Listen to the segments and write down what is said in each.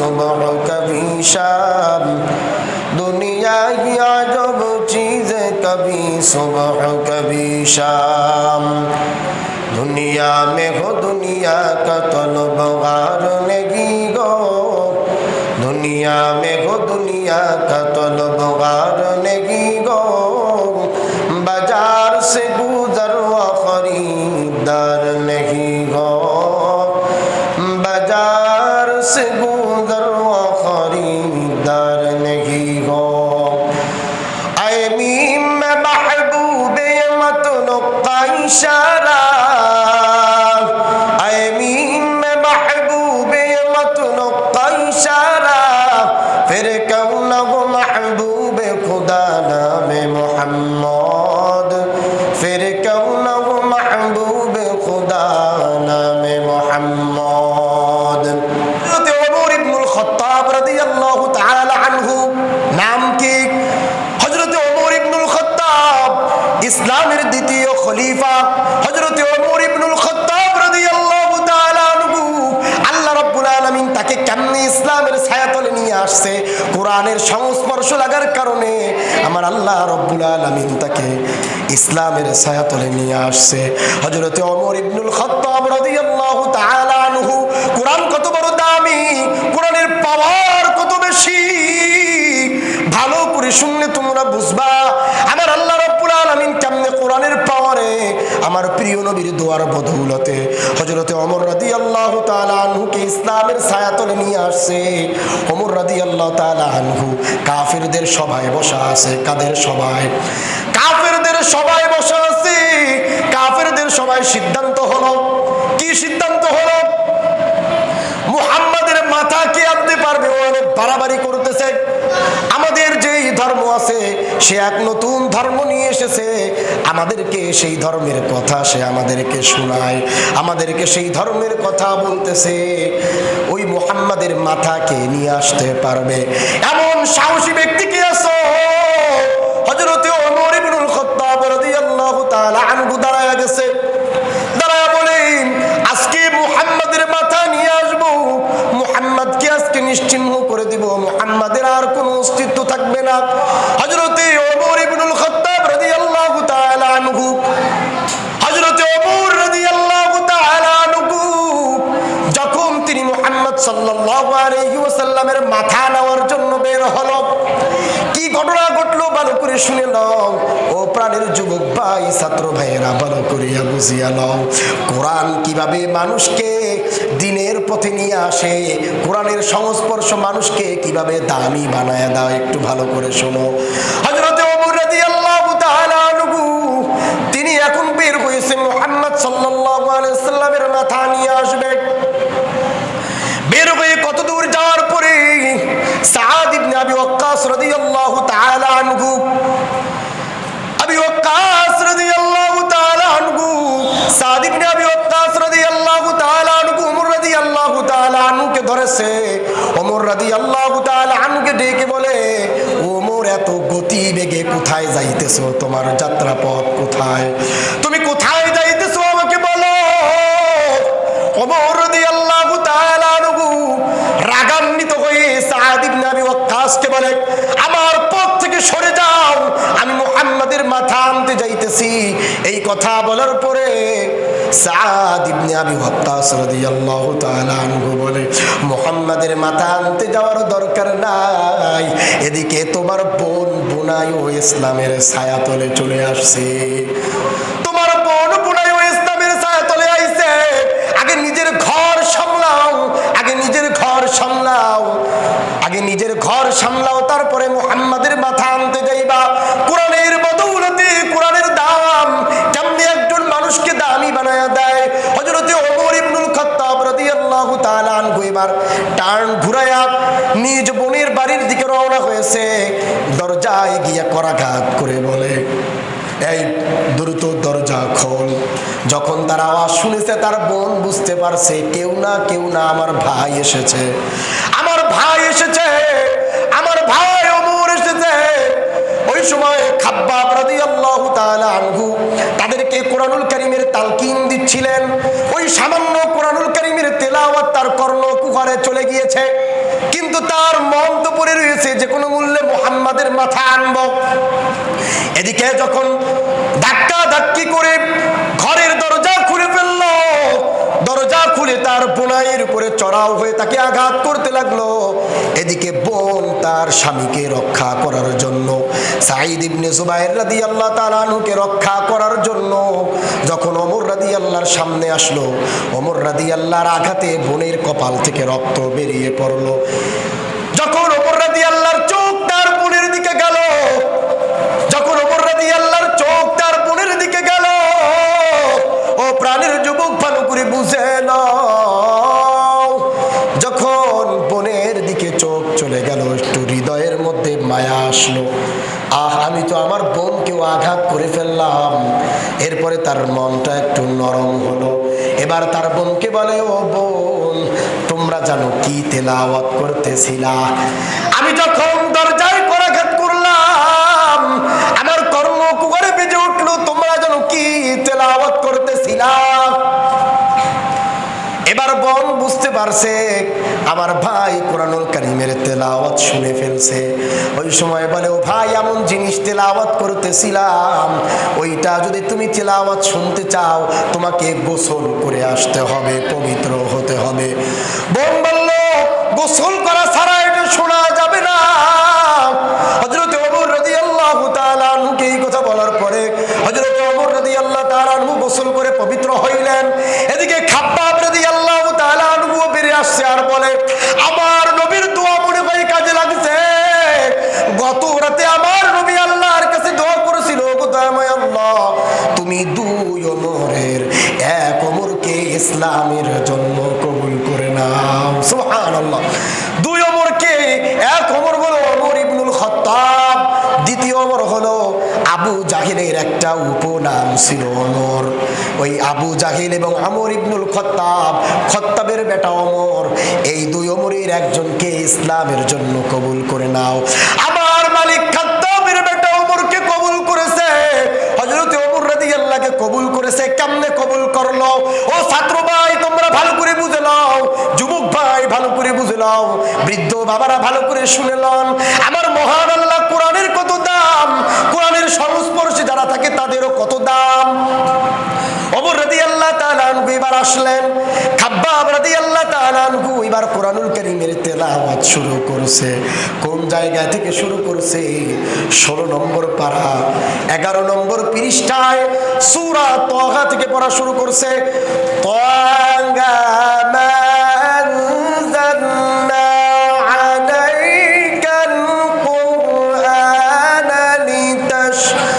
सुबह कभी शाम, दुनिया की अजब चीज़ कभी सुबह कभी शाम। दुनिया में हो दुनिया का तलबगार नहीं गो, दुनिया में हो दुनिया का तलबगार नहीं गो। बाजार से गुजर व खरीदार नहीं हो, बाजार से गुजर व खरीदार नहीं हो। ऐ मीम में महबूबे मतनो का इशारा, ऐ मीम में महबूबे मतनो का इशारा। फिर क्यों न वो महबूब खुदा नाम मोहम्मद, फिर क्यों न वो महबूब खुदा नाम मोहम्मद। उमर इब्नुल खत्ताब रदियल्लाहु ताला अन्हु नाम की हजरत उमर इब्नुल खत्ताब इस्लामेर द्वितीय खलीफा हजरत उमर इब्नुल खत्ताब রাদিয়াল্লাহু তাআলা আনহু আল্লাহ রাব্বুল আলামিন তাকে কেমনে ইসলামের ছায়াতলে নিয়ে আসছে, কোরআনের সংস্পর্শ লাগার কারণে আমার আল্লাহ রাব্বুল আলামিন তাকে ইসলামের ছায়াতলে নিয়ে আসছে। হযরত ওমর ইবনুল খাত্তাব রাদিয়াল্লাহু তাআলা আনহু, কোরআন কত বড় দামি, কোরআনের পাওয়ার কত বেশি, ভালো করে শুনলে তোমরা বুঝবা আমার আল্লাহ রাব্বুল আলামিন কেমনে কোরআনের পাওয়ারে আমার প্রিয় নবীর দোয়ার বদৌলতে হযরত ওমর রাদিয়াল্লাহু তাআলা আনহুকে ইসলামের ছায়াতলে নিয়ে আসছে। ওমর রাদিয়াল্লাহু তাআলা আনহু কাফিরদের সভায় বসা আছে। কাদের সভায়? কাফিরদের সভায় বসা আছে। কাফিরদের সভায় সিদ্ধান্ত হলো, কি সিদ্ধান্ত হলো? মুহাম্মাদের মাথা কে আনতে পারবে? ও অনেক বাড়াবাড়ি করতেছে। আমাদের যেই ধর্ম আছে সে এক নতুন ধর্ম নিয়ে এসেছে, আমাদেরকে সেই ধর্মের কথা সে আমাদেরকে শোনায়, আমাদেরকে সেই ধর্মের কথা বলতেছে। ওই মুহাম্মাদের মাথাকে নিয়ে আসতে পারবে এমন সাহসী ব্যক্তি কি আছে? হযরত ওমর ইবনুল খাত্তাব রাদিয়াল্লাহু তাআলা আনহু দাঁড়ায়া গেছে, দাঁড়ায়া বলেন আজকে মুহাম্মাদের মাথা নিয়ে আসবো, মুহাম্মাদকে আজকে নিশ্চিহ্ন করে দিব, মুহাম্মাদের আর কোনো অস্তিত্ব থাকবে না। হযরত ওমর ইবনুল খাত্তাব রাদিয়াল্লাহু তাআলা আনহু, হযরত ওমর রাদিয়াল্লাহু তাআলা আনহু যখন তিনি মুহাম্মদ সাল্লাল্লাহু আলাইহি ওয়াসাল্লামের মাথা নেওয়ার জন্য বের হলো, কি ঘটনা ঘটলো ভালো করে শুনে নাও। ও প্রাণের যুবক ভাই, ছাত্র ভাইয়েরা ভালো করে বুঝিয়া নাও, কোরআন কিভাবে মানুষকে দ্বীনের পথে নিয়ে আসে, কোরআনের সংস্পর্শ মানুষকে কিভাবে দামি বানায় দেয়, একটু ভালো করে শোনো। হযরত ওমর রাদিয়াল্লাহু তাআলা আনহু তিনি এখন বের হয়েছে মুহাম্মদ সাল্লাল্লাহু আলাইহি ওয়াসাল্লামের মাথা নিয়ে আসবে। বের হয়ে কত দূর যাওয়ার পরে সাদ ইবনে আবি ওয়াক্কাস রাদিয়াল্লাহু তাআলা আনহু, আবি ওয়াক্কাস রাদিয়াল্লাহু তাআলা আনহু, সাদ ইবনে আবি ওয়াক্কাস রাদিয়াল্লাহু তাআলা আনহু ওমর রাদিয়াল্লাহু তাআলা আনহুকে ধরেছে। ওমর রাদিয়াল্লাহু তাআলা আনহুকে ডেকে বলে, ওমর এত গতি বেগে কোথায় যাইতেছো? তোমার যাত্রা পথ কোথায়? তুমি কোথায় যাইতেছো আমাকে বলো। ওমর রাদিয়াল্লাহু তাআলা আনহু রাগান্বিত হয়ে সাদ ইবনে আবি ওয়াক্কাসকে বলে, আমার পথ থেকে সরে যাও, আমি মুহাম্মাদের মাথা আনতে যাইতেছি। এই কথা বলার পরে সাদ ইবনে আবি ওয়াক্কাস রাদিয়াল্লাহু তাআলা আনহু বলে, মুহাম্মাদের মাথা আনতে যাওয়ার দরকার নাই, এদিকে তোমার বোন বুনাইও ইসলামের ছায়াতলে চলে আসছে। তোমার বোন বুনাইও ইসলামের ছায়াতলে আইছে। আগে নিজের ঘর সামলাও, আগে নিজের ঘর সামলাও, আগে নিজের ঘর সামলাও, তারপরে মুহাম্মাদের মাথা আনতে যাইবা। কোরআনের বদৌলতে কোরআনের দাম কেমনে একজন মানুষকে দামি বানায়া দেয়। হযরত ওমর ইবনুল খাত্তাব রাদিয়াল্লাহু তাআলা আনহু এবার টার্ন ঘুরায়া নিজ বোনের বাড়ির দিকে রওনা হয়েছে। দরজায় গিয়ে করাঘাত করে বলে, এই দ্রুত দরজা খোল। যখন তার আওয়াজ শুনেছে তার বোন বুঝতে পারছে কেউ না আমার ভাই এসেছে, আমার ভাই এসেছে, আমার ভাই ওমর এসেছে। ওই সময় খাব্বাব রাদিয়াল্লাহু তাআলা আনহু তাদেরকে কোরআনুল কারীমের তালকিন দিচ্ছিলেন। ওই সামান্য কোরআনুল কারীমের তেলাওয়াত তার কর্ণকুহরে চলে গিয়েছে। মন তো পড়ে রয়েছে যে কোনো মূল্যে মুহাম্মাদের মাথা আনবো। এদিকে যখন ধাক্কা ধাক্কি করে ঘরের দরজা খুলে ফেললো, দরজা খুলে তার বোনের উপরে চড়াও হয়ে তাকে আঘাত করতে লাগলো। এদিকে বোন তার স্বামীকে রক্ষা করার জন্য, সাঈদ ইবনে জুবায়ের রাদিয়াল্লাহু তাআলা আনহুকে রক্ষা করার জন্য যখন ওমর রাদিয়াল্লাহর সামনে আসলো, ওমর রাদিয়াল্লাহর আঘাতে বোনের কপাল থেকে রক্ত বেরিয়ে পড়লো। যখন ওমর রাদিয়াল্লাহর চোখ তার বোনের দিকে গেল, যখন ওমর রাদিয়াল্লাহর চোখ তার বোনের দিকে গেল, ও প্রাণের যুবক ভালো করে বুঝে নাও, যখন বোনের দিকে চোখ চলে গেল একটু হৃদয়ের মধ্যে মায়া আসলো। আমি তো আমার বোনকেও আঘাত করে ফেললাম। এরপরে তার মনটা একটু নরম হলো। এবার তার বোনকে বলে, ও বোন, তোমরা জানো কি তেলাওয়াত করতেছিলা? আমি যখন দরজায় করাঘাত করলাম আমার কর্ম কুয়ারে বেজে উঠলো, তোমরা জানো কি তেলাওয়াত করতেছিলা? এবার বোন বুঝতে পারছে আমার ভাই কোরআনুল কারীমের তেলাওয়াত শুনে ফেলছে। ওই সময় বলে, ও ভাই, এমন জিনিস তেলাওয়াত করতেছিলাম, ওইটা যদি তুমি তেলাওয়াত শুনতে চাও তোমাকে গোসল করে আসতে হবে, পবিত্র হতে হবে। বোন বলল, গোসল করা ছাড়া এটা শোনা যাবে না। হযরত ওমর রাদিয়াল্লাহু তাআলা আনহুকে এই কথা বলার পরে হযরত ওমর রাদিয়াল্লাহু তাআলা আনহু গোসল করে পবিত্র হইলেন। এদিকে খাব্বাব রাদিয়াল্লাহু তাআলা আনহু বেরিয়ে আসছে আর বলে, আমার নবীর দোয়া মনে হয় কাজে লাগছে। গত রাতে আমার নবী আল্লাহর কাছে দোয়া করেছিল, গো দয়াময় আল্লাহ, তুমি দুই ওমরের এক ওমরকে ইসলামের জন্য কবুল করে নাও। সুবহানাল্লাহ। দুই ওমরকে, এক ওমর হলো ওমর ইবনুল খাত্তাব, দ্বিতীয় ওমর হলো আবু জাহেলের একটা উপনাম ছিল ওমর। ওই আবু জাহেল এবং ওমর ইবনুল খাত্তাব, খাত্তাবের বেটা ওমর, এই দুই ওমরের একজনকে ইসলামের জন্য কবুল করে নাও। আমার মালিক খাত্তাবের বেটা ওমরকে কবুল করেছে, হযরত ওমর রাদিয়াল্লাহকে কবুল করেছে। কেমনে কবুল করলো? ও ছাত্র ভাই, তোমরা ভালো করে বুঝে নাও, যুবক ভাই ভালো করে বুঝে নাও, বৃদ্ধ বাবারা ভালো করে শুনে লন। আমার মহান আল্লাহ কোরআনের কত দাম, কোরআনের সংস্পর্শে যারা থাকে তাদেরও কত দাম। ওমর রাদিয়াল্লাহু তাআলা আনহু এবার আসলেন, খাব্বাব রাদিয়াল্লাহু তাআলা আনহু এবার কোরআনুল কারীমের তেলাওয়াত শুরু করেছে। কোন জায়গা থেকে শুরু করেছে? 16 নম্বর পারা 11 নম্বর পৃষ্ঠায় সূরা তাহা থেকে পড়া শুরু করছে। তাহা মা আনজালনা আলাইকাল কুরআনা লিতাশকা।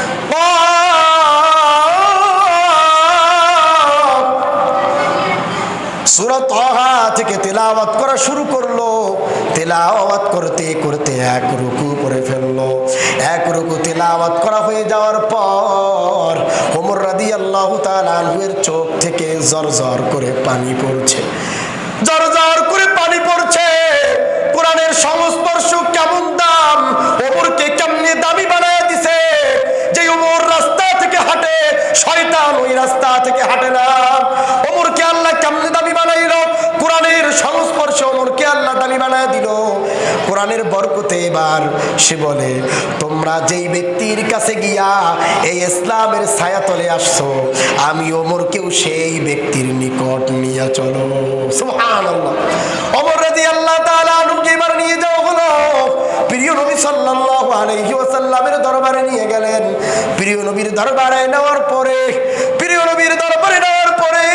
সূরা তাহা থেকে তেলাওয়াত করা শুরু করলো। তেলাওয়াত করতে করতে এক রুকু করে ফেললো। এক রুকু তেলাওয়াত করা হয়ে যাওয়ার পর ওমর রাদিয়াল্লাহু তাআলা আনহুর চোখ থেকে জরজর করে পানি পড়ছে, জরজর করে পানি পড়ছে। কোরআনের সংস্পর্শ কেমন দাম, ওমরকে কেমনে দামি বানায় দিছে। যে ওমর রাস্তা থেকে হাঁটে, শয়তান ওই রাস্তা থেকে হাঁটে না। ওমরকে আল্লাহ কেমনে দামি বানাইলো? কোরআনের সংস্পর্শে ওমরকে আল্লাহ দামি বানায় দিল। কোরআনের বরকতে এবার সে বলে, তোমরা যেই ব্যক্তির কাছে গিয়া এই ইসলামের ছায়াতলে আসছো, আমি ওমরকেও সেই ব্যক্তির নিকট নিয়ে চলো। সুবহানাল্লাহ। ওমর রাদিয়াল্লাহু তাআলা আনহুকে এবার নিয়ে যাওয়া হলো, প্রিয় নবী সাল্লাল্লাহু আলাইহি ওয়াসাল্লামের দরবারে নিয়ে গেলেন। প্রিয় নবীর দরবারে নেওয়ার পরে, প্রিয় নবীর দরবারে নেওয়ার পরে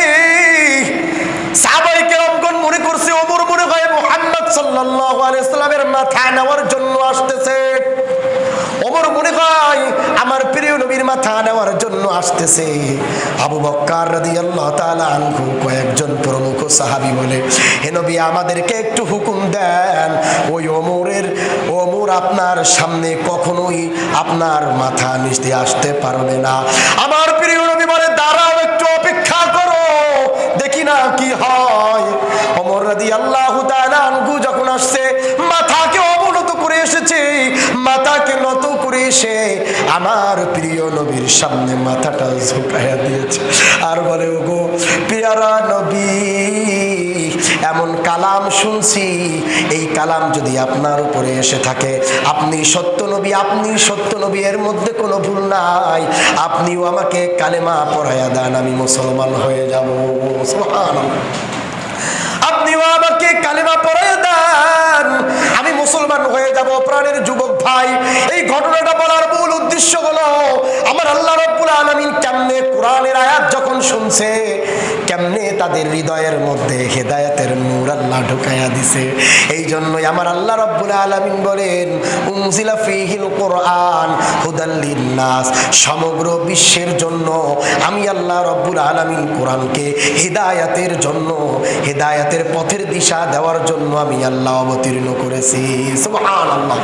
সাহাবায়ে কেরামগণ মনে করছে ওমর মনে হয় মুহাম্মদ সাল্লাল্লাহু আলাইহি ওয়াসাল্লামের মাথা নেওয়ার জন্য আসতেছে। ওমর মনে হয় আমার প্রিয় নবীর মাথা নেওয়ার জন্য আসতেছে। আবু বকর রাদিয়াল্লাহু তাআলা আনহু কয়েকজন প্রমুখ সাহাবী বলে, হে নবী, আমাদেরকে একটু হুকুম দেন, ওই ওমর আপনার সামনে কখনোই আপনার মাথা নিচে আসতে পারবে না। আমার প্রিয় নবী বলে, দাঁড়াও, একটু অপেক্ষা করো, দেখি না কি হয়। ওমর রাদিয়াল্লাহু তাআলা আনহু যখন আসছে, মাথাকে অবনত করে এসেছে, মাথাকে নত করে এসে আমার প্রিয় নবীর সামনে মাথাটা ঝুঁকাইয়া দিয়েছে আর বলে, ওগো পেয়ারা নবী, এমন কালাম শুনছি, এই কালাম যদি আপনার উপরে এসে থাকে, আপনি সত্য নবী, এর মধ্যে কোনো ভুল নাই, আপনিও আমাকে কালেমা পড়ায়া দেন, আমি মুসলমান হয়ে যাব। সুবহানাল্লাহ। আপনিও আমাকে কালেমা পড়ায়া দেন, আমি মুসলমান হয়ে যাব। প্রাণের যুবক ভাই, এই ঘটনাটা বলার মূল উদ্দেশ্য হলো আমার আল্লাহ রাব্বুল আলামিন কেমনে কোরআনের আয়াত যখন শুনছে, কেমনে তাদের হৃদয়ের মধ্যে হেদায়েতের নূর আল্লাহ ঢুকাইয়া দিছে। এই জন্যই আমার আল্লাহ রাব্বুল আলামিন বলেন, উনজিলা ফীহিল কোরআন হুদাল লিন্নাস, সমগ্র বিশ্বের জন্য আমি আল্লাহ রাব্বুল আলামিন কোরআনকে হিদায়াতের জন্য, হিদায়াতের পথের দিশা দেওয়ার জন্য আমি আল্লাহ অবতীর্ণ করেছি। সুবহানাল্লাহ।